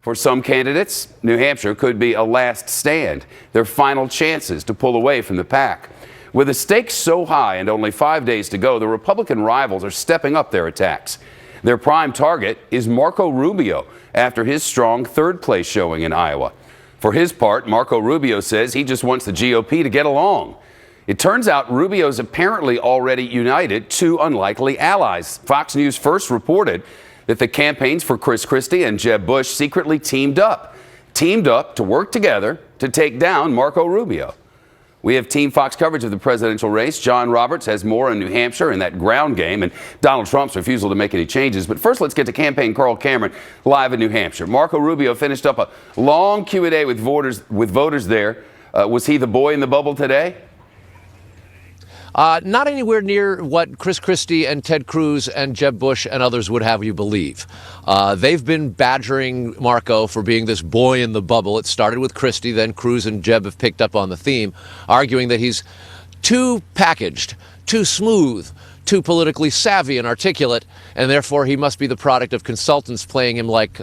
For some candidates, New Hampshire could be a last stand, their final chances to pull away from the pack. With the stakes so high and only 5 days to go, the Republican rivals are stepping up their attacks. Their prime target is Marco Rubio after his strong third-place showing in Iowa. For his part, Marco Rubio says he just wants the GOP to get along. It turns out Rubio's apparently already united two unlikely allies. Fox News first reported that the campaigns for Christie and Jeb Bush secretly teamed up to work together to take down Marco Rubio. We have Team Fox coverage of the presidential race. John Roberts has more on New Hampshire and that ground game and Donald Trump's refusal to make any changes. But first, let's get to campaign Carl Cameron live in New Hampshire. Marco Rubio finished up a long Q&A with voters there. Was he the boy in the bubble today? Not anywhere near what Chris Christie and Ted Cruz and Jeb Bush and others would have you believe. They've been badgering Marco for being this boy in the bubble. It started with Christie, then Cruz and Jeb have picked up on the theme, arguing that he's too packaged, too smooth, too politically savvy and articulate, and therefore he must be the product of consultants playing him like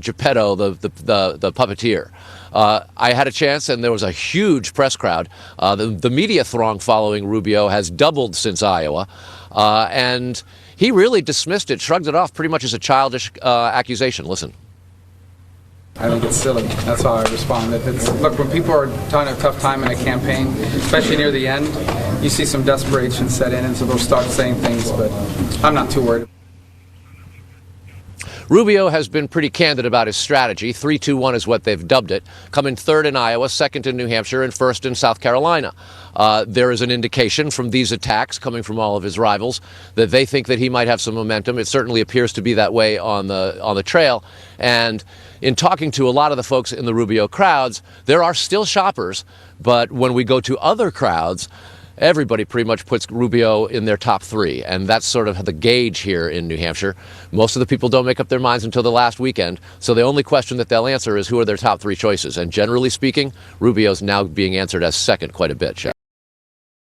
Geppetto, the puppeteer. I had a chance, and there was a huge press crowd. The media throng following Rubio has doubled since Iowa, and he really dismissed it, shrugged it off pretty much as a childish accusation. Listen. I think it's silly. That's how I responded. Look, when people are having a tough time in a campaign, especially near the end, you see some desperation set in, and so they'll start saying things, but I'm not too worried. Rubio has been pretty candid about his strategy. 3-2-1 is what they've dubbed it. Coming third in Iowa, second in New Hampshire, and first in South Carolina. There is an indication from these attacks coming from all of his rivals that they think that he might have some momentum. It certainly appears to be that way on the trail. And in talking to a lot of the folks in the Rubio crowds, there are still shoppers. But when we go to other crowds, everybody pretty much puts Rubio in their top three, and that's sort of the gauge here in New Hampshire. Most of the people don't make up their minds until the last weekend, so the only question that they'll answer is who are their top three choices. And generally speaking, Rubio's now being answered as second quite a bit, Shep.